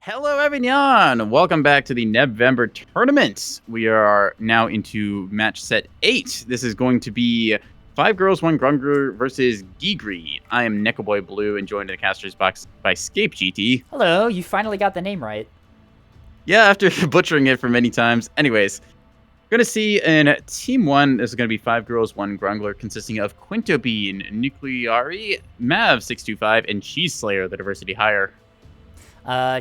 Hello, everyone! Welcome back to the NEBVEMBER tournament. We are now into match set 8. This is going to be 5 girls, 1 Grungler versus Ghyghry. I am Nekoboy Blue and joined in the caster's box by Scape GT. Hello, you finally got the name right. Yeah, after butchering it for many times. Anyways, we're going to see in Team 1, this is going to be 5 girls, 1 Grungler, consisting of Quinto Bean, Ghyghry, Mav625, and Cheese Slayer, the diversity hire.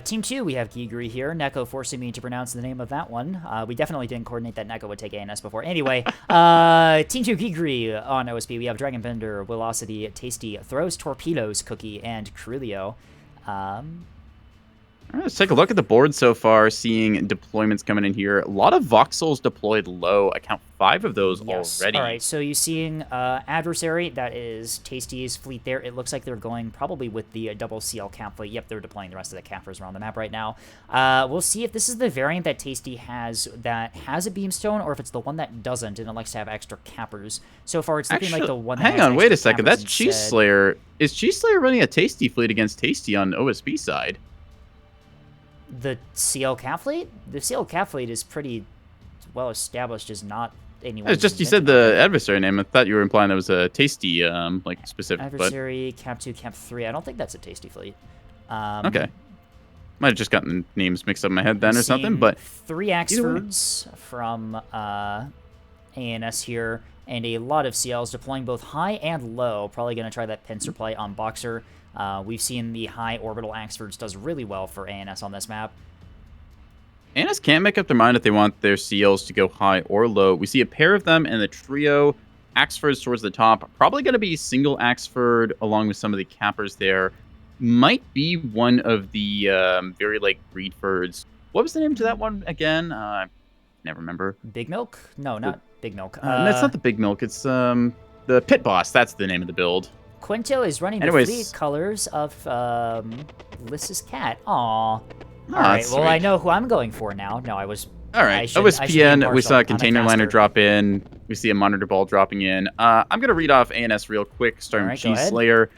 Team 2, we have Ghyghry here. Neko forcing me to pronounce the name of that one. We definitely didn't coordinate that Neko would take ANS before. Anyway, Team 2, Ghyghry on OSP. We have Dragonbender, Velocity, Tasty, Throws, Torpedoes, Cookie, and Krulio. Let's take a look at the board so far, seeing deployments coming in here. A lot of voxels deployed low. I count 5 of those already. All right, so you're seeing Adversary, that is Tasty's fleet there. It looks like they're going probably with the double CL cap fleet. Yep, they're deploying the rest of the cappers around the map right now. We'll see if this is the variant that Tasty has that has a beamstone, or if it's the one that doesn't and it likes to have extra cappers. So far, it's looking like the one that hang on, wait a second. That's Cheese Slayer. Is Cheese Slayer running a Tasty fleet against Tasty on OSP side? The CL cap fleet? The CL cap fleet is pretty well established as not anyone. It's just you said the adversary name. I thought you were implying that was a Tasty, like specific. Adversary, cap 2, cap 3. I don't think that's a Tasty fleet. Okay. Might have just gotten names mixed up in my head then or something, but 3 Axfords from ANS here, and a lot of CLs deploying both high and low. Probably going to try that pincer play on Boxer. We've seen the high orbital Axfords does really well for ANS on this map. ANS can't make up their mind if they want their CLs to go high or low. We see a pair of them and the trio. Axfords towards the top. Probably going to be single Axford along with some of the cappers there. Might be one of the very like Breedfords. What was the name to that one again? Never remember. Big Milk? No, not Big Milk. That's not the Big Milk. It's the Pit Boss. That's the name of the build. Quinto is running the fleet colors of Lys's cat. Aww. All right, well, I know who I'm going for now. No, I was... All right, OSPN, we saw a container liner drop in. We see a monitor ball dropping in. I'm going to read off ANS real quick, starting with Cheese Slayer.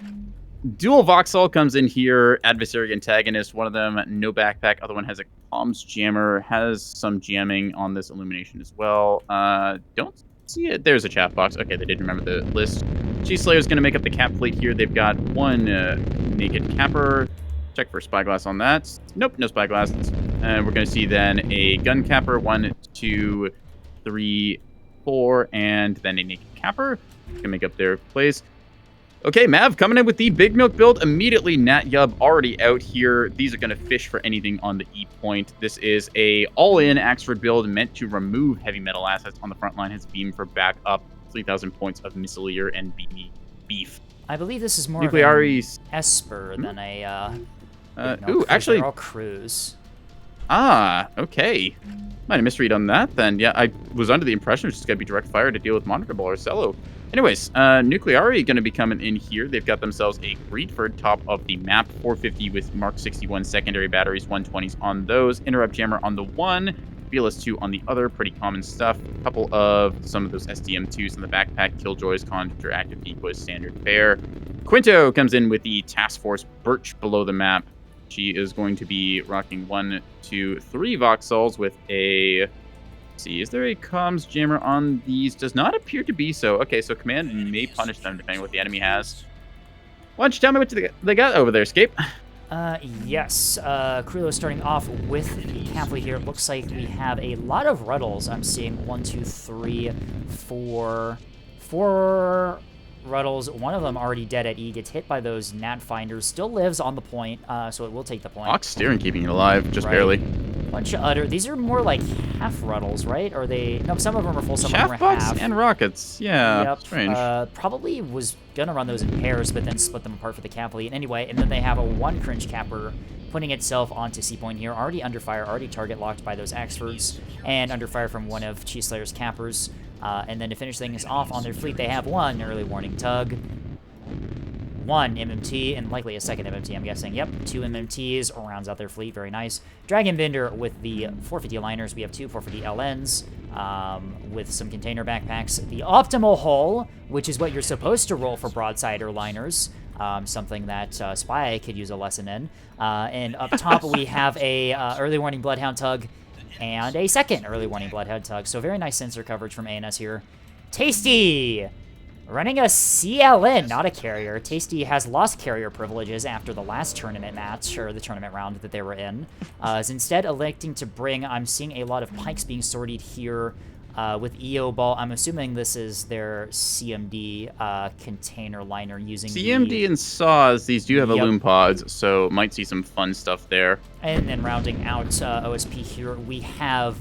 Dual Voxel comes in here. Adversary antagonist, one of them, no backpack. Other one has a comms jammer, has some jamming on this illumination as well. Don't see it. There's a chat box. Okay, they did remember the list. Cheese Slayer's going to make up the cap fleet here. They've got 1 naked capper. Check for spyglass on that. Nope, no spyglass. And we're going to see then a gun capper. 1, 2, 3, 4, and then a naked capper. Can make up their place. Okay, Mav coming in with the Big Milk build immediately. Nat Yub already out here. These are going to fish for anything on the E point. This is a all-in Axford build meant to remove heavy metal assets on the front line. Has beam for backup. 3,000 points of Missileer and beef. I believe this is more of an Esper than a actually, they're all Cruise. Ah, okay. Might have misread on that then. Yeah, I was under the impression it's just going to be direct fire to deal with Monitor Ball or Cello. Anyways, Ghyghry going to be coming in here. They've got themselves a Breedford top of the map. 450 with Mark 61 secondary batteries, 120s on those. Interrupt jammer on the 1. BLS2 on the other. Pretty common stuff. A couple of some of those SDM2s in the backpack. Killjoys, Conductor, Active Decoys, standard fare. Quinto comes in with the Task Force Birch below the map. She is going to be rocking 1, 2, 3 Voxels with a... Let's see, is there a comms jammer on these? Does not appear to be so. Okay, so command may punish them depending on what the enemy has. Why don't you tell me what they got over there, Scape? Yes. Krulio starting off with the cap fleet here. It looks like we have a lot of Ruddles. I'm seeing 1, 2, 3, 4 Ruddles. One of them already dead at E. Gets hit by those Nat Finders. Still lives on the point, so it will take the point. Ox steering keeping it alive, just barely. Bunch of utter. These are more like half Ruddles, right? Or they? No, some of them are full. Some of them are half. And rockets. Yeah. Yep. Strange. Probably was gonna run those in pairs, but then split them apart for the cap fleet. Anyway, and then they have a 1 cringe capper putting itself onto C point here. Already under fire. Already target locked by those Axfords, and under fire from one of Cheese Slayer's cappers. And then to finish things off on their fleet, they have 1 early warning tug. 1 MMT, and likely a second MMT, I'm guessing. Yep, 2 MMTs rounds out their fleet. Very nice. Dragonbender with the 450 liners. We have 2 450 LNs with some container backpacks. The optimal hull, which is what you're supposed to roll for broadside or liners. something that Spy could use a lesson in. And up top, we have a early warning Bloodhound Tug and a second early warning Bloodhound Tug. So very nice sensor coverage from ANS here. Tasty! Running a CLN, not a carrier. Tasty has lost carrier privileges after the last tournament match, or the tournament round that they were in. Is instead electing to bring, I'm seeing a lot of pikes being sorted here with EO Ball. I'm assuming this is their CMD container liner using CMD and saws, these do have Illume pods, so might see some fun stuff there. And then rounding out OSP here, we have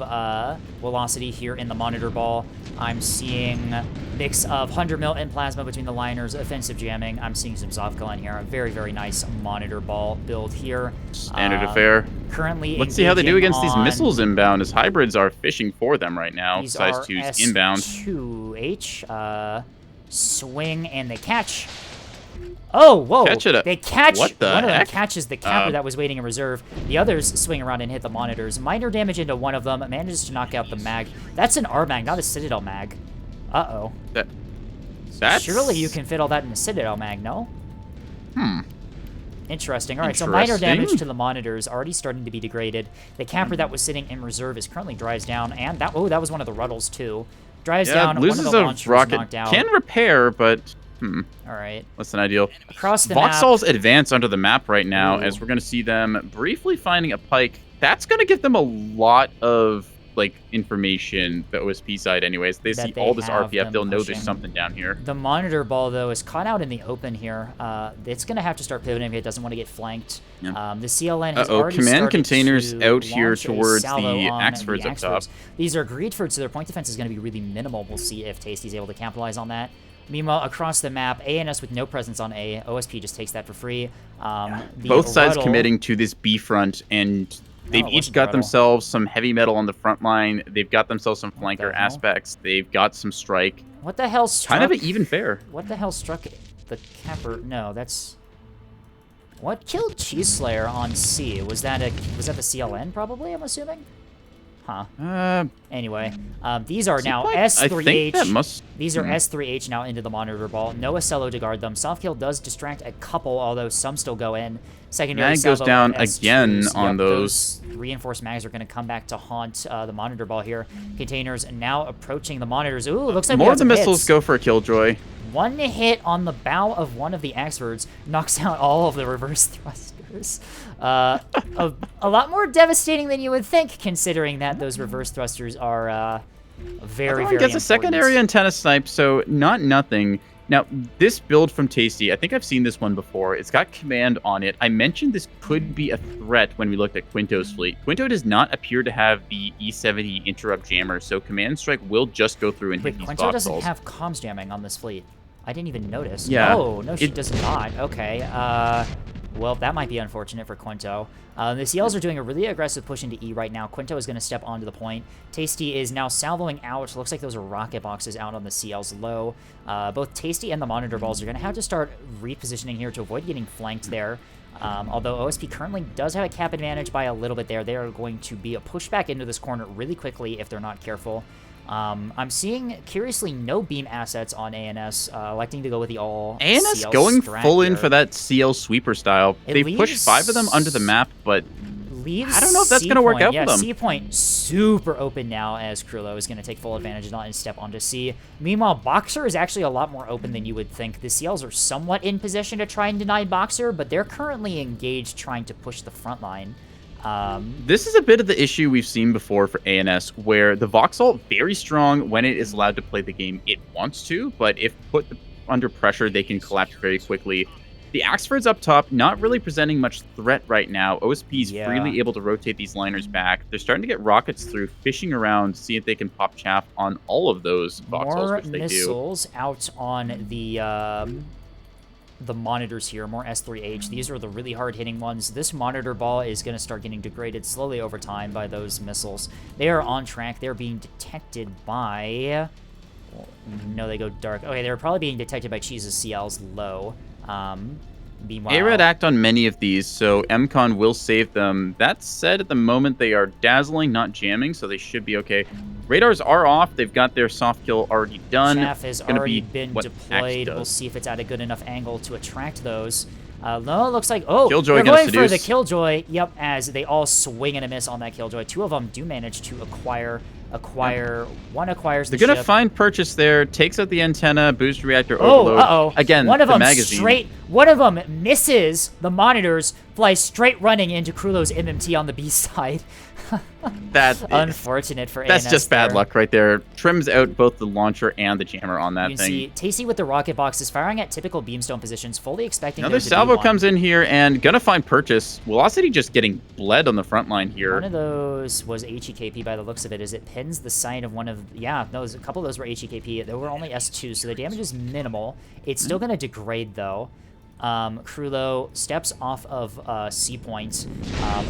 Velocity here in the Monitor Ball. I'm seeing a mix of 100 mil and plasma between the liners, offensive jamming. I'm seeing some Zovka in here. A very, very nice Monitor Ball build here. Standard affair. Currently, let's see how they do against these missiles inbound, as hybrids are fishing for them right now. These Size are 2's inbound. S2H, swing, and they catch. Oh, whoa! They catch. What the one of them heck? catches the capper that was waiting in reserve. The others swing around and hit the monitors. Minor damage into one of them. Manages to knock out the mag. That's an R mag, not a Citadel mag. Uh-oh. That's... Surely you can fit all that in a Citadel mag, no? Interesting. All right, so minor Interesting. damage to the monitors, already starting to be degraded. The capper that was sitting in reserve is currently drives down, and that that was one of the Ruddles too. Drives down. Loses one of the a launchers rocket. knocked out. Can repair, but All right. less than ideal. Across the Voxels advance onto the map right now, Ooh. as we're going to see them briefly finding a pike. That's going to give them a lot of information, the OSP side anyways. They see all this RPF, they'll know there's something down here. The Monitor Ball, though, is caught out in the open here. It's going to have to start pivoting if it doesn't want to get flanked. Yeah. The CLN has already command started containers to out here launch a towards salvo the on Axfords up top. These are Greedford, so their point defense is going to be really minimal. We'll see if Tasty's able to capitalize on that. Meanwhile, across the map, ANS with no presence on A. OSP just takes that for free. Both sides committing to this B front, and they've each got themselves some heavy metal on the front line. They've got themselves some flanker aspects. They've got some strike. What the hell struck? Kind of an even fair. What the hell struck the capper? No, that's... What killed Cheese Slayer on C? Was that the CLN, probably, I'm assuming? Huh. Anyway, these are now S3H. These are S3H now into the Monitor Ball. No Acello to guard them. Soft kill does distract a couple, although some still go in. Secondary mag goes down again on those. Reinforced mags are going to come back to haunt the Monitor Ball here. Containers now approaching the monitors. Ooh, looks like more of the missiles go for a killjoy. One hit on the bow of one of the Axfords knocks out all of the reverse thrusters. A lot more devastating than you would think, considering that those reverse thrusters are very, very important. Gets a secondary antenna snipe, so not nothing. Now, this build from Tasty, I think I've seen this one before. It's got command on it. I mentioned this could be a threat when we looked at Quinto's fleet. Quinto does not appear to have the E70 interrupt jammer, so command strike will just go through and hit these Quinto voxels. doesn't have comms jamming on this fleet. I didn't even notice. Yeah. Oh, no, she does not. Okay. Well, that might be unfortunate for Quinto. The CLs are doing a really aggressive push into E right now. Quinto is going to step onto the point. Tasty is now salvoing out. Looks like those are rocket boxes out on the CLs low. Both Tasty and the Monitor Balls are going to have to start repositioning here to avoid getting flanked there. Although OSP currently does have a cap advantage by a little bit there, they are going to be a pushback into this corner really quickly if they're not careful. I'm seeing, curiously, no beam assets on ANS, electing to go with the all ANS CL going strat full here. in for that CL sweeper style. They pushed 5 of them under the map, but I don't know if that's going to work out for them. C point super open now as Krullo is going to take full advantage of that and step onto C. Meanwhile, Boxer is actually a lot more open than you would think. The CLs are somewhat in position to try and deny Boxer, but they're currently engaged trying to push the front line. This is a bit of the issue we've seen before for ANS, where the Voxel, very strong when it is allowed to play the game it wants to, but if put under pressure, they can collapse very quickly. The Axfords up top, not really presenting much threat right now. OSP is freely able to rotate these liners back. They're starting to get rockets through, fishing around, see if they can pop chaff on all of those Voxels, which they do. More missiles out on the monitors here, more S3H. These are the really hard-hitting ones. This Monitor Ball is going to start getting degraded slowly over time by those missiles. They are on track. They're being detected by... Well, no, they go dark. Okay, they're probably being detected by Cheese's CLs low. Meanwhile, A-Red act on many of these, so MCon will save them. That said, at the moment, they are dazzling, not jamming, so they should be okay. Radars are off. They've got their soft kill already done. Chaff has already been what deployed. Axe We'll does. see if it's at a good enough angle to attract those. No, it looks like, oh, Killjoy they're gonna going for the seduce. Killjoy. Yep, as they all swing and a miss on that Killjoy. Two of them do manage to acquire. One acquires the They're gonna ship. find purchase there. Takes out the antenna. Boost reactor Oh, overload. Again, one of the them magazine. One of them misses the monitors, flies straight running into Krulo's MMT on the B side. That's unfortunate for That's ANS just bad there. luck right there. Trims out both the launcher and the jammer on that You can thing. see Tasty with the rocket boxes firing at typical beamstone positions, fully expecting Another there to be salvo one. comes in here and gonna find purchase. Velocity just getting bled on the front line here. One of those was HEKP by the looks of it, as it pins the side of one of... Yeah, no, a couple of those were HEKP. They were only S2, so the damage is minimal. It's still going to degrade, though. Krulo steps off of C point,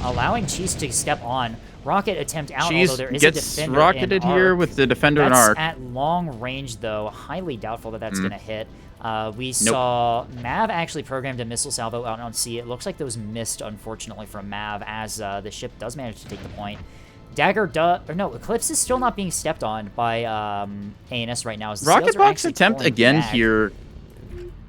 allowing Cheese to step on. Rocket attempt out, Cheese although there is gets a defender rocketed in here arc. with the defender in That's arc. at long range, though. Highly doubtful that that's going to hit. We saw Mav actually programmed a missile salvo out on C. It looks like those missed, unfortunately, from Mav, as the ship does manage to take the point. Dagger Eclipse is still not being stepped on by ANS right now. As the Rocket sails are box actually attempt pulling again back. here.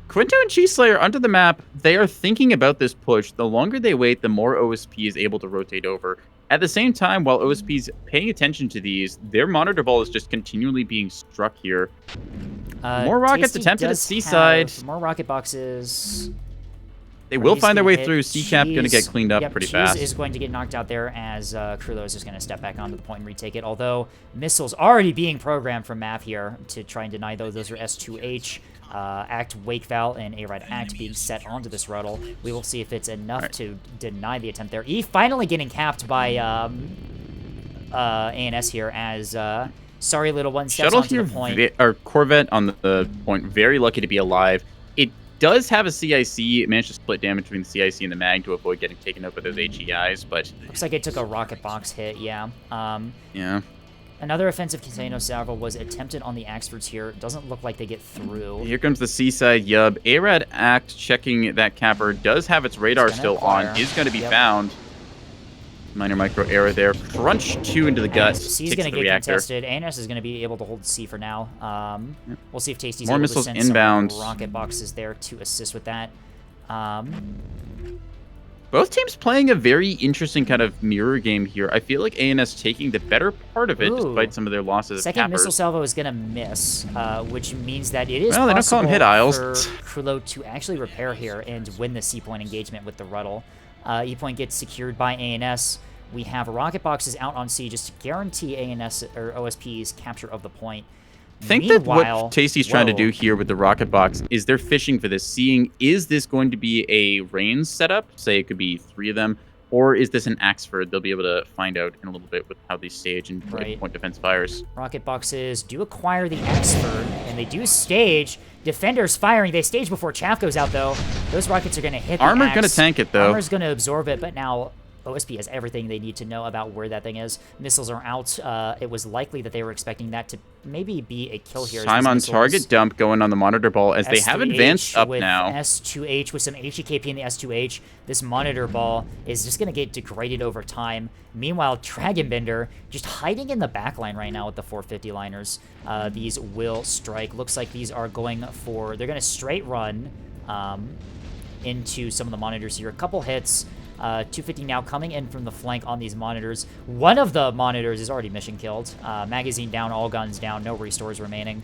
Quinto and Cheese Slayer onto the map. They are thinking about this push. The longer they wait, the more OSP is able to rotate over. At the same time, while OSP is paying attention to these, their monitor ball is just continually being struck here. More rockets Tasty attempted at does Seaside. have more rocket boxes. They will He's find their gonna way hit through. C-Cap going to get Cheese. cleaned up Yep, pretty Cheese fast. is going to get knocked out there as Krulo is just going to step back onto the point and retake it. Although missiles already being programmed from Mav here to try and deny those. Those are S2H. Act Wake Val and A-Ride Act being set onto this Ruddle. We will see if it's enough to deny the attempt there. E finally getting capped by ANS here as Sorry Little One steps Shuttle onto here, the point. or Corvette on the point, very lucky to be alive. It does have a CIC. It managed to split damage between the CIC and the mag to avoid getting taken out by those HEIs, but... Looks like it took a rocket box hit, yeah. Yeah. Another offensive container salvo was attempted on the Axfords here. Doesn't look like they get through. Here comes the Seaside Yub. A-Rad Act checking that capper. Does have its radar still on. Is going to be found. Minor micro error there. Crunch 2 into the gut. C's going to get contested. ANS is going to be able to hold C for now. We'll see if Tasty's More able missiles to send inbound. some rocket boxes there to assist with that. Both teams playing a very interesting kind of mirror game here. I feel like ANS taking the better part of it, despite some of their losses of Second cappers. missile salvo is going to miss, which means that it is Well, they don't call them hit aisles. for Krulo to actually repair here and win the C-point engagement with the Ruddle. E-point gets secured by ANS. We have rocket boxes out on C just to guarantee ANS or OSP's capture of the point. I think that what Tasty's trying to do here with the rocket box is they're fishing for this, seeing is this going to be a range setup? Say it could be 3 of them, or is this an Axford? They'll be able to find out in a little bit with how they stage and point defense fires. Rocket boxes do acquire the Axford, and they do stage. Defenders firing. They stage before Chaff goes out, though. Those rockets are going to hit the Armor Axe. going to tank it, though. Armor's going to absorb it, but now OSP has everything they need to know about where that thing is. Missiles are out. It was likely that they were expecting that to maybe be a kill here. Time on target dump going on the monitor ball as they have advanced up with now. S2H with some HEKP in the S2H. This monitor ball is just going to get degraded over time. Meanwhile, Dragonbender just hiding in the back line right now with the 450 liners. These will strike. Looks like these are going for... They're going to straight run into some of the monitors here. A couple hits. 250 now coming in from the flank on these monitors. One of the monitors is already mission killed. Magazine down, all guns down, no restores remaining.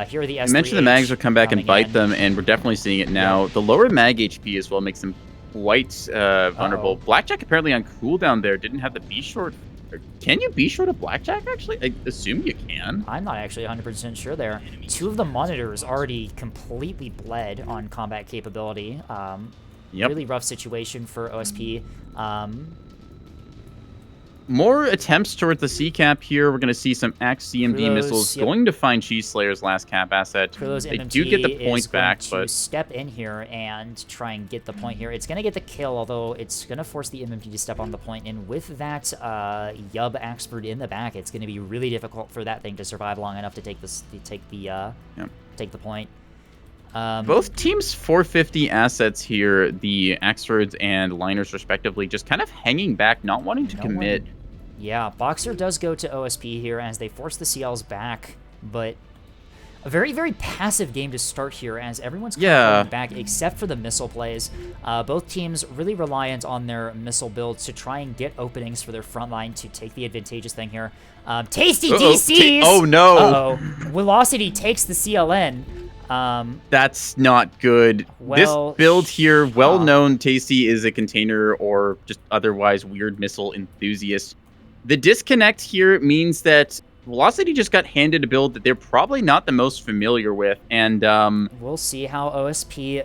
Here are the S3H. You mentioned the mags will come back and bite them, and we're definitely seeing it now. The lower mag HP as well makes them quite vulnerable. Blackjack apparently on cooldown there. Didn't have the B-short. Can you B-short a Blackjack, actually? I assume you can. I'm not actually 100% sure there. 2 of the monitors already completely bled on combat capability. Really rough situation for OSP. More attempts towards the C-cap here. We're going to see some Axe CMD missiles going to find Cheese Slayer's last cap asset. They do get the point back, but step in here and try and get the point here. It's going to get the kill, although it's going to force the MMP to step on the point. And with that Yub Axford in the back, it's going to be really difficult for that thing to survive long enough to take this, take the point. Both teams 450 assets here, the Axfords and Liners respectively, just kind of hanging back, not wanting to commit. Yeah, Boxer does go to OSP here as they force the CLs back, but a very, very passive game to start here as everyone's coming back except for the missile plays. Both teams really reliant on their missile builds to try and get openings for their front line to take the advantageous thing here. Tasty DCs! Oh, no! Uh-oh. Velocity takes the CLN. That's not good. Well, this build here, well-known Tasty is a container or just otherwise weird missile enthusiast. The disconnect here means that Velocity just got handed a build that they're probably not the most familiar with, and we'll see how OSP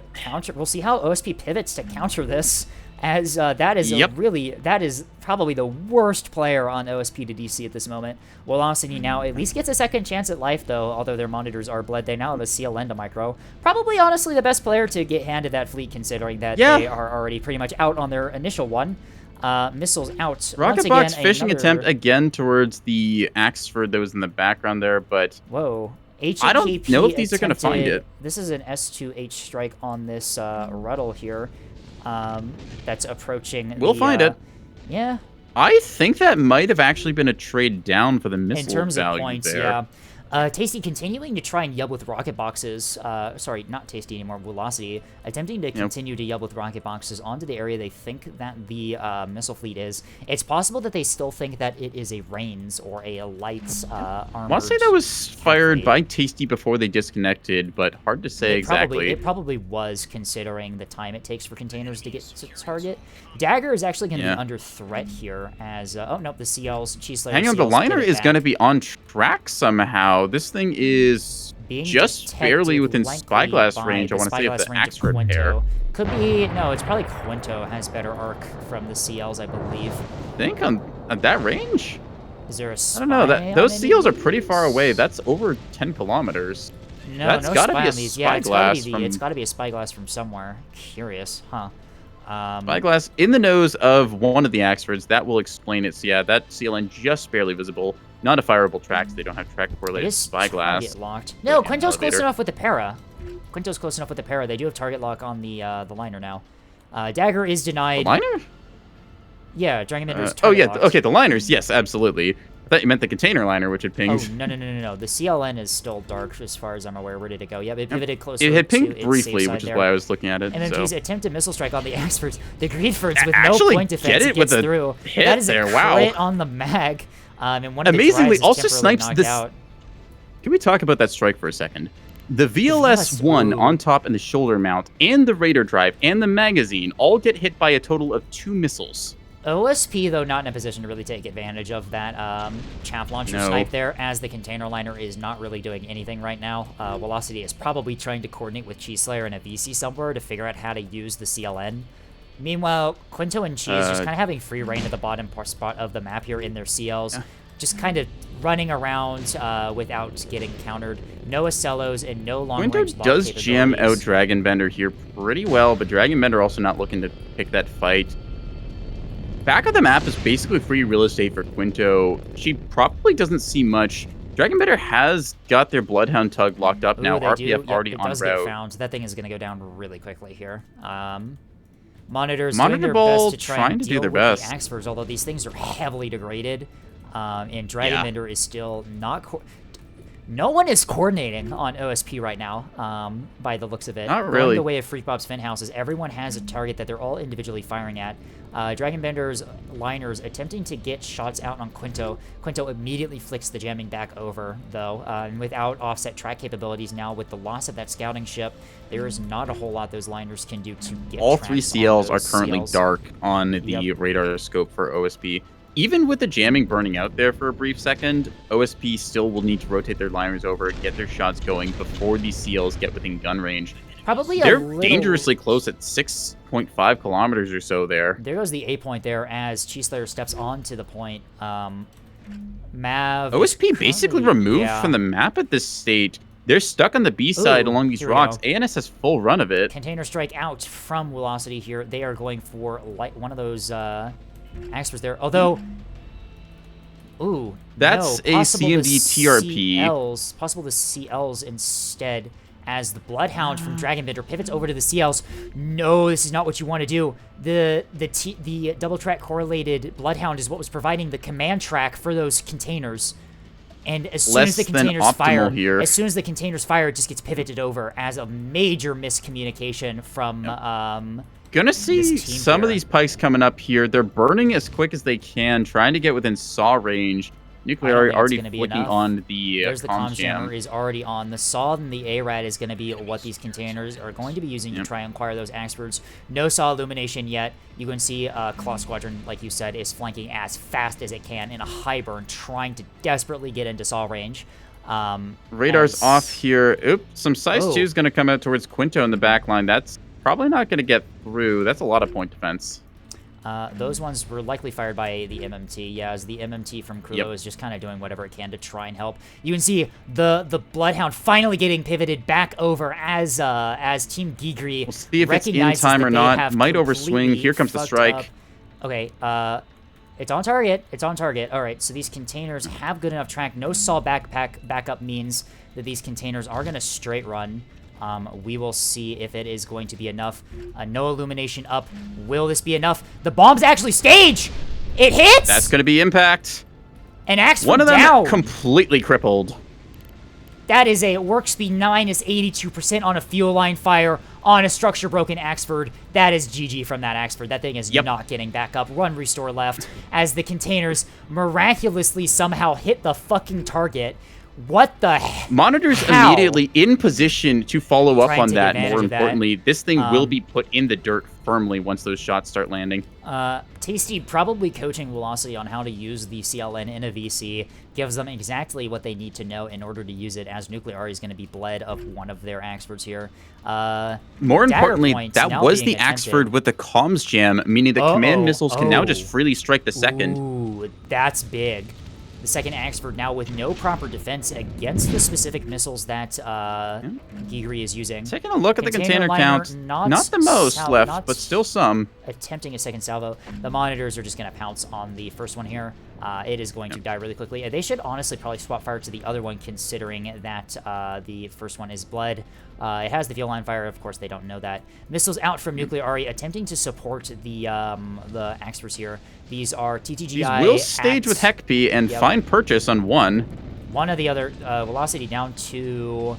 pivots to counter this, as that is probably the worst player on OSP to DC at this moment. Velocity now at least gets a second chance at life, though, although their monitors are bled. They now have a CLN to micro. Probably, honestly, the best player to get handed that fleet, considering that they are already pretty much out on their initial one. Missiles out. Rocket box fishing attempt again towards the Axford that was in the background there, but whoa. I don't know if these are going to find it. This is an S2H strike on this Ruddle here. That's approaching. We'll find it. Yeah. I think that might have actually been a trade down for the missile in terms value of points, there. yeah. Tasty continuing to try and yub with rocket boxes. Sorry, not Tasty anymore. Velocity attempting to continue to yub with rocket boxes onto the area they think that the missile fleet is. It's possible that they still think that it is a Reigns or a light armored. I want to say that was fired by Tasty before they disconnected, but hard to say exactly. It probably was, considering the time it takes for containers to get to target. Dagger is actually going to be under threat here as oh nope, the CLs, Cheese Slayer. Hang on, the liner is going to be on track somehow. This thing is just barely within spyglass range. I want to say if the Axford pair. Could be, no, it's probably Quinto has better arc from the CLs, I believe. I think on that range? Is there a spy? I don't know. Those CLs are pretty far away. That's over 10 kilometers. No, that's got to be a spyglass. It's got to be a spyglass from somewhere. Curious, huh? Spyglass in the nose of one of the Axfords. That will explain it. So yeah, that CLN just barely visible. Not a fireable track, so they don't have track correlated spyglass. Locked. No, Quinto's close enough with the para. Quinto's close enough with the para. They do have target lock on the liner now. Dagger is denied. The liner? Yeah, Dragon Bender's target locked. Okay, the liners. Yes, absolutely. I thought you meant the container liner, which had pinged. Oh, no. The CLN is still dark, as far as I'm aware, ready to go. Yep, it pivoted closer. It had pinged briefly, which is why I was looking at it. MMG's attempted missile strike on the Axfords. The Greedfords with no point defense gets through. That is a crit on the mag. And one of amazingly the also snipes this. Out. Can we talk about that strike for a second? The VLS-1 on top and the shoulder mount, and the radar drive, and the magazine all get hit by a total of 2 missiles. OSP, though, not in a position to really take advantage of that chaff launcher snipe there, as the container liner is not really doing anything right now. Velocity is probably trying to coordinate with Cheese Slayer and a VC somewhere to figure out how to use the CLN. Meanwhile, Quinto and Cheese just kind of having free reign at the bottom spot of the map here in their CLs. Just kind of running around without getting countered. No Acellos and no long-range Quinto does jam out Dragon Bender here pretty well, but Dragon Bender also not looking to pick that fight. Back of the map is basically free real estate for Quinto. She probably doesn't see much. Dragon Bender has got their Bloodhound Tug locked up now. RPF already on route. Get found. That thing is going to go down really quickly here. Monitors Monitor doing their Ball best to try and deal do their with best. the Axfords, although these things are heavily degraded. And Dragon Bender is still not... No one is coordinating on OSP right now, by the looks of it. Not really. Going the way of Freak Bob's Fin Houses, everyone has a target that they're all individually firing at. Dragon Bender's liners attempting to get shots out on Quinto. Quinto immediately flicks the jamming back over, though. And without offset track capabilities now, with the loss of that scouting ship, there is not a whole lot those liners can do to get all 3 CLs are currently dark on the radar scope for OSP. Even with the jamming burning out there for a brief second, OSP still will need to rotate their liners over, get their shots going before these CLs get within gun range. Probably They're dangerously close at 6.5 kilometers or so there. There goes the A point there as Cheese Slayer steps onto the point. Mav... OSP basically removed from the map at this stage. They're stuck on the B side along these rocks. ANS has full run of it. Container strike out from Velocity here. They are going for one of those... Axfords there, although, that's a CMD TRP. Possible the CLs instead, as the Bloodhound from Dragonbender pivots over to the CLs. No, this is not what you want to do. The double track correlated Bloodhound is what was providing the command track for those containers. And as soon as the containers fire, it just gets pivoted over as a major miscommunication from Gonna see some of these pikes coming up here. They're burning as quick as they can, trying to get within saw range. Nuclear already flicking on the There's the comms jammer is already on. The saw and the ARAD is going to be what these containers are going to be using to try and acquire those experts. No saw illumination yet. You can see Claw Squadron, like you said, is flanking as fast as it can in a high burn, trying to desperately get into saw range. Radar's off here. Oops, some size 2 is going to come out towards Quinto in the back line. That's probably not going to get through. That's a lot of point defense. Those ones were likely fired by the MMT. Yeah, as the MMT from Krulo is just kind of doing whatever it can to try and help. You can see the Bloodhound finally getting pivoted back over as Team Ghyghry. We'll see if it's in time or not. Might overswing. Here comes the strike. Okay, it's on target. It's on target. All right, so these containers have good enough track. No saw backup means that these containers are going to straight run. We will see if it is going to be enough. No illumination up. Will this be enough? The bombs actually stage! It hits! That's going to be impact. And Axford one of them down. Completely crippled. That is a work speed 9 is 82% on a fuel line fire on a structure broken Axford. That is GG from that Axford. That thing is not getting back up. Run restore left as the containers miraculously somehow hit the fucking target. What the hell? Monitors immediately in position to follow up on that. More importantly, this thing will be put in the dirt firmly once those shots start landing. Tasty probably coaching Velocity on how to use the CLN in a VC gives them exactly what they need to know in order to use it, as Nuclear is going to be bled of one of their experts here. More importantly, that was the Axford with the comms jam, meaning the command missiles can now just freely strike the second. Ooh, that's big. The second Axford now with no proper defense against the specific missiles that Ghyghry is using. Taking a look at the container count, not the most left, but still some. Attempting a second salvo. The monitors are just going to pounce on the first one here. It is going to die really quickly. They should honestly probably swap fire to the other one, considering that the first one is bled. It has the fuel line fire. Of course, they don't know that. Missiles out from Nuclear Ari, attempting to support the Axfords here. These are TTGI. These will stage with HECP and find purchase on one. One of the other velocity down to.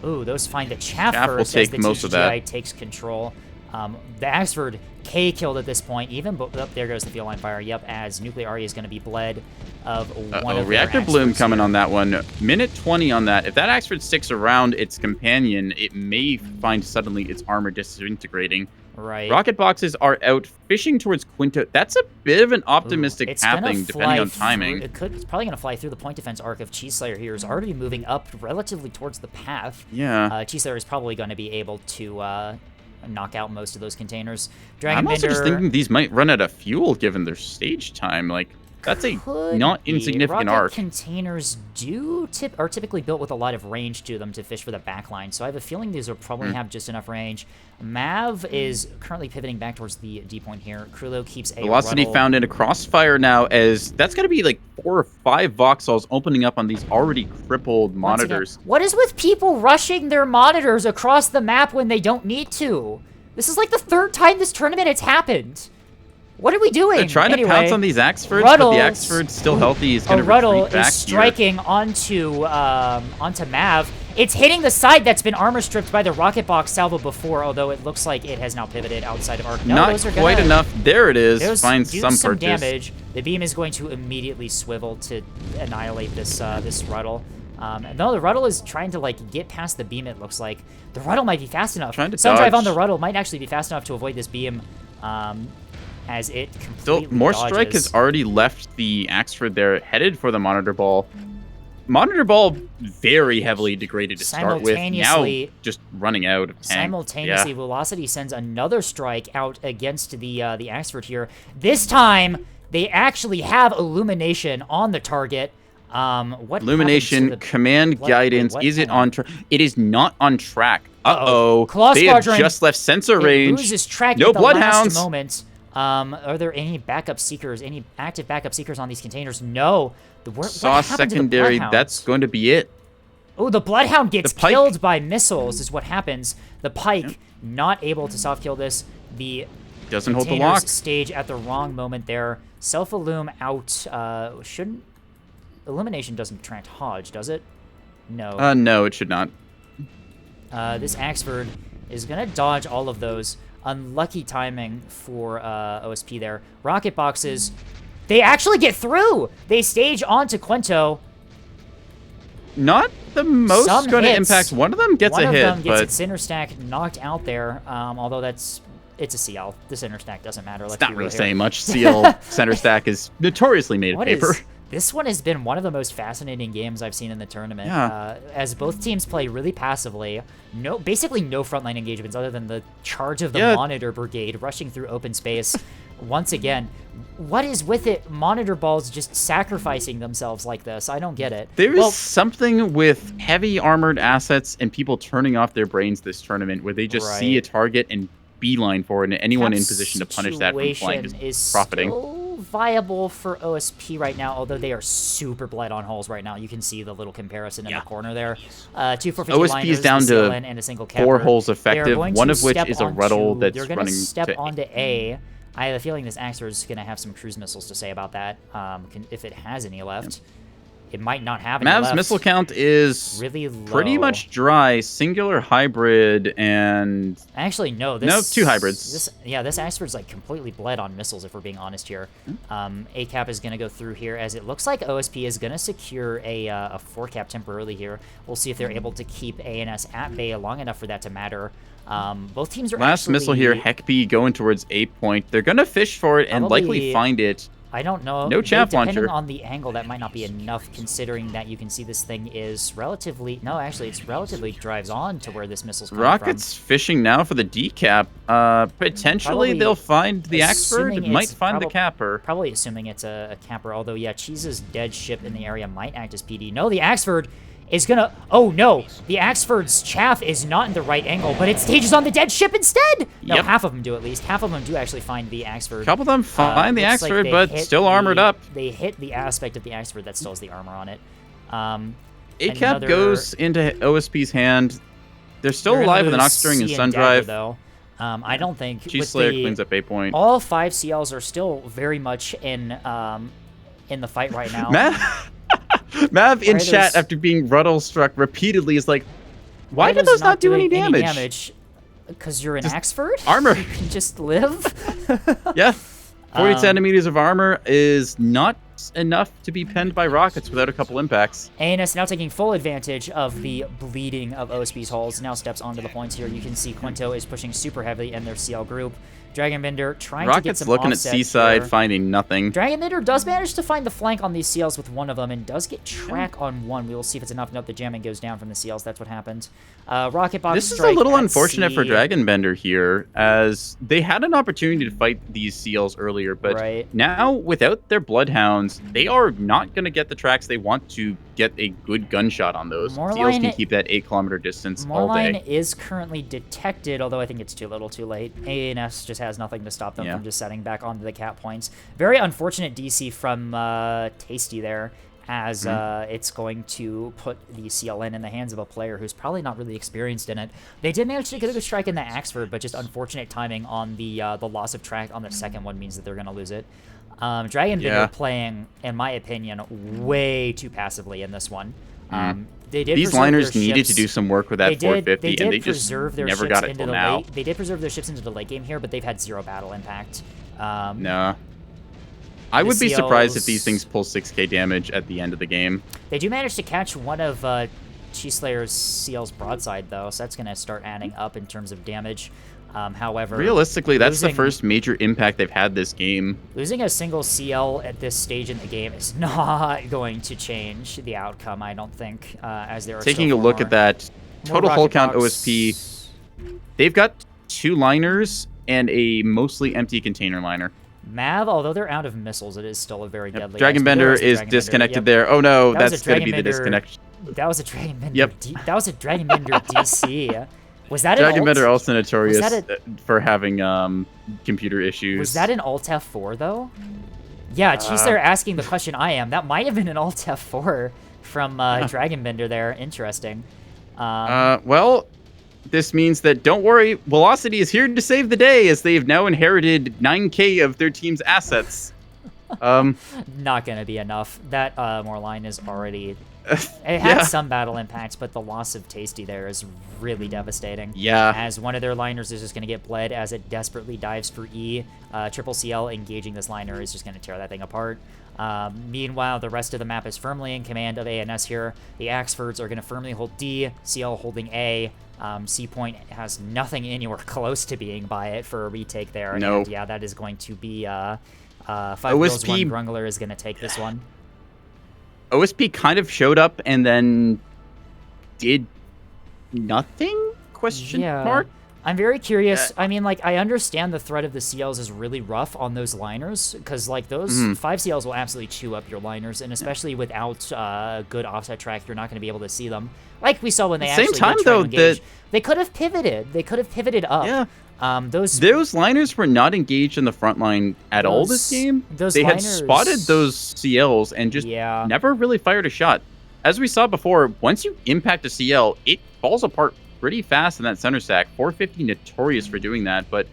Ooh, those find the chaff first will take as the most TTGI of that. Takes control. The Axford K killed at this point. Even there goes the fuel line fire. Yep, as Nuclear Ari is going to be bled of one of Reactor Bloom coming on that one. Minute 20 on that. If that Axford sticks around its companion, it may find suddenly its armor disintegrating. Right. Rocket boxes are out fishing towards Quinto. That's a bit of an optimistic pathing, depending on timing. It's probably going to fly through the point defense arc of Cheese Slayer here. Is already moving up relatively towards the path. Yeah. Cheese Slayer is probably going to be able to knock out most of those containers. I'm also just thinking these might run out of fuel given their stage time. Like, that's a not insignificant arc. Containers are typically built with a lot of range to them to fish for the backline, so I have a feeling these will probably have just enough range. Mav is currently pivoting back towards the D point here. Krulo keeps a Velocity found in a crossfire now, as that's going to be like 4 or 5 Voxels opening up on these already crippled monitors. Again, what is with people rushing their monitors across the map when they don't need to? This is like the 3rd time this tournament it's happened. What are we doing? They're trying to pounce on these Axfords, but the Axford's still healthy. He's going to retreat back is striking onto Mav. It's hitting the side that's been armor stripped by the rocket box salvo before, although it looks like it has now pivoted outside of arc. No, not those are quite enough. There it is. Finds some purchase. Damage. The beam is going to immediately swivel to annihilate this Ruddle. No, the Ruddle is trying to like get past the beam. It looks like the Ruddle might be fast enough. Sundrive on the Ruddle might actually be fast enough to avoid this beam. As it completely more dodges. Strike has already left the Axford there, headed for the Monitor Ball. Monitor Ball very heavily degraded to start with, now just running out of tank. Simultaneously, Velocity sends another strike out against the Axford here. This time, they actually have illumination on the target. What illumination, command guidance, is it on track? It is not on track. Uh-oh. Claw they Squadron, have just left sensor range. Loses track no at the Bloodhounds. Last moment. Are there any backup seekers, any active backup seekers on these containers? No. Saw secondary, that's going to be it. Oh, the Bloodhound gets The Pike- killed by missiles is what happens. The Pike not able to soft kill this. The Doesn't hold the containers lock. stage at the wrong moment there. Self-illum out. Shouldn't... Illumination doesn't attract Hodge, does it? No. No, it should not. This Axford is going to dodge all of those. Unlucky timing for OSP there. Rocket boxes. They actually get through! They stage onto Quinto. Not the most Some going to hits. impact. One of them gets One a of hit, them gets but its center stack knocked out there, although it's a CL. The center stack doesn't matter. it's not really saying much. CL center stack is notoriously made of paper. This one has been one of the most fascinating games I've seen in the tournament. Yeah. As both teams play really passively, basically no frontline engagements other than the charge of the Monitor Brigade rushing through open space. Once again, what is with it? Monitor balls just sacrificing themselves like this. I don't get it. There is something with heavy armored assets and people turning off their brains this tournament where they just see a target and beeline for it, and anyone in position to punish that from flying is profiting. Still viable for OSP right now, although they are super bled on holes right now. You can see the little comparison in the corner there. 2-4-50 OSP is down to and a single capper. 4 holes effective, one of which step is a Ruddle that's they're running to step to onto A. I have a feeling this Axer is going to have some cruise missiles to say about that, if it has any left. It might not have any Mav's left. missile count is really low. Pretty much dry. Singular hybrid and... Actually, no. No, 2 hybrids. This Axford's like completely bled on missiles, if we're being honest here. ACAP is going to go through here, as it looks like OSP is going to secure a 4-cap temporarily here. We'll see if they're able to keep ANS at bay long enough for that to matter. Both teams are Last missile here, Heckby going towards A point. They're going to fish for it and likely find it. I don't know. No chaff launcher. Depending on the angle, that might not be enough, considering that you can see this thing is relatively... No, actually, it's relatively drives on to where this missile's coming Rocket's fishing now for the decap. Potentially, they'll find the Axford. Might find the capper. Probably assuming it's a capper, although, yeah, Cheese's dead ship in the area might act as PD. No, the Axford is gonna... Oh, no. The Axford's chaff is not in the right angle, but it stages on the dead ship instead! No, half of them do, at least. Half of them do actually find the Axford. A couple of them find the Axford, but still armored up. They hit the aspect of the Axford that still has the armor on it. ACAP goes into OSP's hand. They're still alive with an Oxstring and Sun Drive. Though. I don't think... G-Slayer cleans up A point. All 5 CLs are still very much in the fight right now. Mav in chat after being Ruddle struck repeatedly is like, why did those not do any damage? Because you're an Axford? Armor. You can just live? Yeah. 40 centimeters of armor is not enough to be penned by rockets without a couple impacts. ANS now taking full advantage of the bleeding of OSP's hulls. Now steps onto the points here. You can see Quinto is pushing super heavily in their CL group. Dragonbender trying to get some looking at offset Seaside, here. finding nothing. Dragonbender does manage to find the flank on these CLs with one of them and does get track on one. We will see if it's enough. Nope, the jamming goes down from the CLs. That's what happened. Rocket box This is a little unfortunate for Dragonbender here, as they had an opportunity to fight these seals earlier, but now without their Bloodhounds, they are not going to get the tracks they want to get a good gunshot on those. Seals can keep that 8-kilometer distance all day. Moorline is currently detected, although I think it's too little too late. ANS just has nothing to stop them from just setting back onto the cap points. Very unfortunate DC from Tasty there, as it's going to put the CLN in the hands of a player who's probably not really experienced in it. They did manage to get a good strike in the Axford, but just unfortunate timing on the loss of track on the second one means that they're going to lose it. Dragonbender playing, in my opinion, way too passively in this one. These liners needed to do some work with that 450, and they just never got it till now. They did preserve their ships into the late game here, but they've had 0 battle impact. No. I would be surprised if these things pull 6k damage at the end of the game. They do manage to catch one of Cheeslayer's CL's broadside, though, so that's going to start adding up in terms of damage. However, realistically, that's the first major impact they've had this game. Losing a single CL at this stage in the game is not going to change the outcome, I don't think, as there are taking a look at that total hull count OSP, they've got 2 liners and a mostly empty container liner. Mav, although they're out of missiles, it is still a very deadly. Dragonbender is disconnected there. Oh no, that's going to be the disconnection. That was a Dragonbender. That was a Dragonbender DC. Was that Dragonbender also notorious for having computer issues. Was that an Alt F4 though? Yeah, Cheeslayer asking the question I am. That might have been an Alt F4 from Dragonbender there. Interesting. Well, this means that, don't worry, Velocity is here to save the day, as they've now inherited 9k of their team's assets. Not going to be enough. That Moorline is already... It has some battle impacts, but the loss of Tasty there is really devastating. Yeah. As one of their liners is just going to get bled as it desperately dives for E. Triple CL engaging this liner is just going to tear that thing apart. Meanwhile, the rest of the map is firmly in command of ANS here. The Axfords are going to firmly hold D, CL holding A. C Point has nothing anywhere close to being by it for a retake there. No. And yeah, that is going to be 5 kills, 1 Grungler is going to take this one. OSP kind of showed up and then did nothing? Question mark? I'm very curious. I mean, like, I understand the threat of the CLs is really rough on those liners, because, like, those 5 CLs will absolutely chew up your liners, and especially without good offset track, you're not going to be able to see them. Like we saw when they actually did try to engage. They could have pivoted. They could have pivoted up. Yeah. Those liners were not engaged in the front line at all this game. They had spotted those CLs and just never really fired a shot. As we saw before, once you impact a CL, it falls apart pretty fast in that center stack. 450 notorious for doing that, but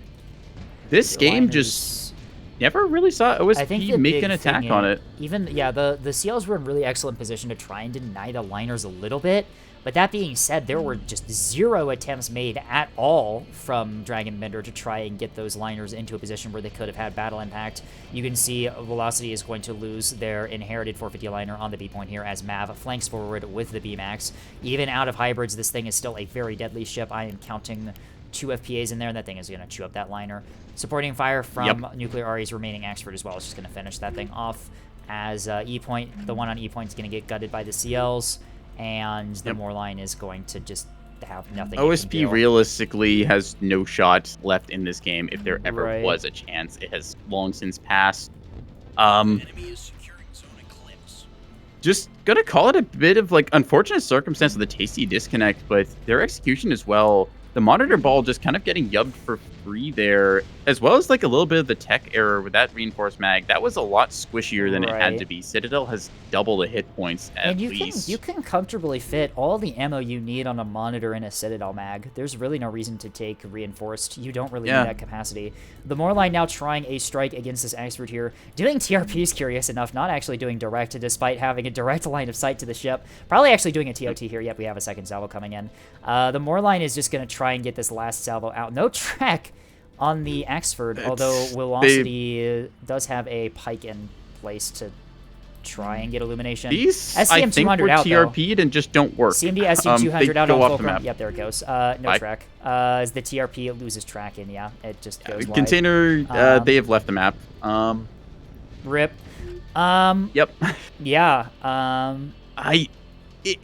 this game just never really saw OSP make an attack on it. Even, the CLs were in really excellent position to try and deny the liners a little bit. But that being said, there were just 0 attempts made at all from Dragonbender to try and get those liners into a position where they could have had battle impact. You can see Velocity is going to lose their inherited 450 liner on the B point here as Mav flanks forward with the B-Max. Even out of hybrids, this thing is still a very deadly ship. I am counting 2 FPAs in there, and that thing is going to chew up that liner. Supporting fire from Nuclear Ari's remaining Axford as well is just going to finish that thing off as E point, the one on E point is going to get gutted by the CLs. And the Moorline is going to just have nothing. OSP realistically has no shot left in this game if there ever was a chance. It has long since passed. Just gonna call it a bit of like unfortunate circumstance of the Tasty disconnect, but their execution as well. The monitor ball just kind of getting yubbed for free there, as well as like a little bit of the tech error with that reinforced mag. That was a lot squishier than it had to be. Citadel has double the hit points at least. You can comfortably fit all the ammo you need on a monitor in a Citadel mag. There's really no reason to take reinforced. You don't really need that capacity. The Moorline now trying a strike against this Axford here. Doing TRP is curious enough, not actually doing direct, despite having a direct line of sight to the ship. Probably actually doing a TOT here. Yep, we have a second salvo coming in. The Moorline is just going to try and get this last salvo out. No track on the Axford, although Velocity does have a pike in place to try and get illumination. These, SCM I think, were TRP'd and just don't work. CMD SCM 200 out on Fulcrum. Yep, there it goes. No track. As the TRP, it loses track, and it just goes Container, they have left the map. Rip. Yep. Yeah.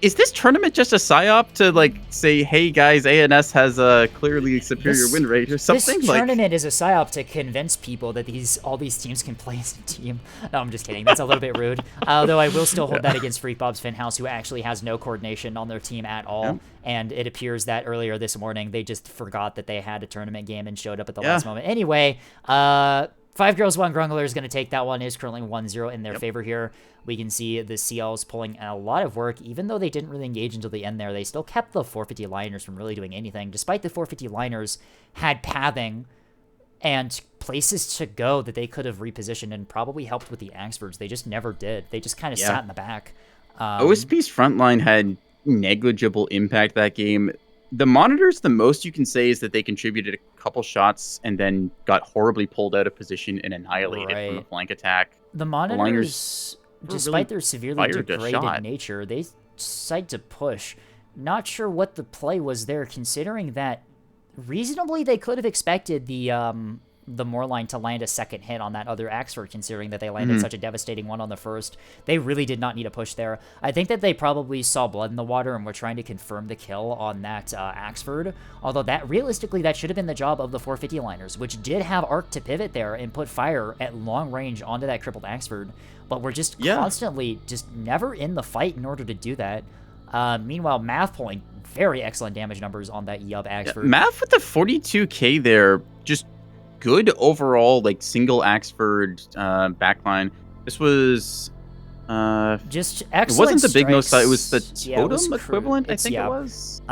Is this tournament just a psyop to, like, say, hey, guys, ANS has a clearly superior win rate or something? This tournament is a psyop to convince people that all these teams can play as a team. No, I'm just kidding. That's a little bit rude. Though I will still hold that against Freak Bob's Finhouse, who actually has no coordination on their team at all. Yeah. And it appears that earlier this morning, they just forgot that they had a tournament game and showed up at the last moment. Anyway, 5 girls, 1 Grungler is going to take that one. It is currently 1-0 in their favor here. We can see the CLs pulling a lot of work. Even though they didn't really engage until the end there, they still kept the 450 liners from really doing anything. Despite the 450 liners had pathing and places to go that they could have repositioned and probably helped with the Axfords. They just never did. They just kind of sat in the back. OSP's front line had negligible impact that game. The monitors, the most you can say is that they contributed a couple shots and then got horribly pulled out of position and annihilated from a flank attack. The monitors, despite their severely degraded nature, they decided to push. Not sure what the play was there, considering that reasonably they could have expected the Moorline to land a second hit on that other Axford, considering that they landed such a devastating one on the first. They really did not need a push there. I think that they probably saw blood in the water and were trying to confirm the kill on that Axford, although that realistically that should have been the job of the 450 liners, which did have arc to pivot there and put fire at long range onto that crippled Axford, but we're just constantly just never in the fight in order to do that. Meanwhile, Math pulling very excellent damage numbers on that Yub Axford. Math with the 42k there, just good overall, like, single Axford backline. This was Just It excellent wasn't the big no strikes. style. It was the Yeah, it was totem equivalent, I it's- think yeah. it was.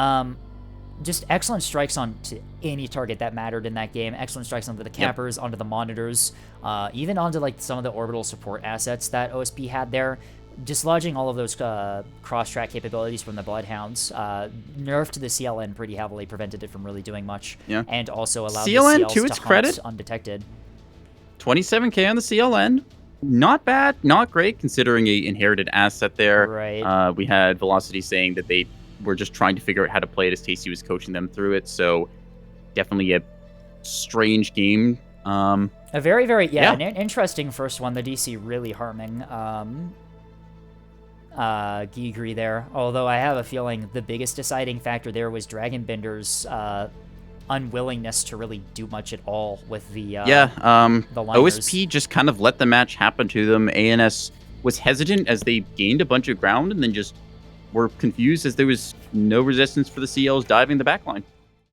Just excellent strikes onto any target that mattered in that game. Excellent strikes onto the cappers, onto the monitors, even onto like some of the orbital support assets that OSP had there. Dislodging all of those cross-track capabilities from the Bloodhounds, nerfed the CLN pretty heavily, prevented it from really doing much, and also allowed CLN, the CLs to its hunt credit, undetected. 27k on the CLN. Not bad, not great, considering a inherited asset there. Right. We had Velocity saying that they were just trying to figure out how to play it as Tasty was coaching them through it, so definitely a strange game. A very, very, an interesting first one, the DC really harming Ghyghry there, although I have a feeling the biggest deciding factor there was Dragonbender's unwillingness to really do much at all with the OSP just kind of let the match happen to them. ANS was hesitant as they gained a bunch of ground and then just were confused as there was no resistance for the CLs diving the backline.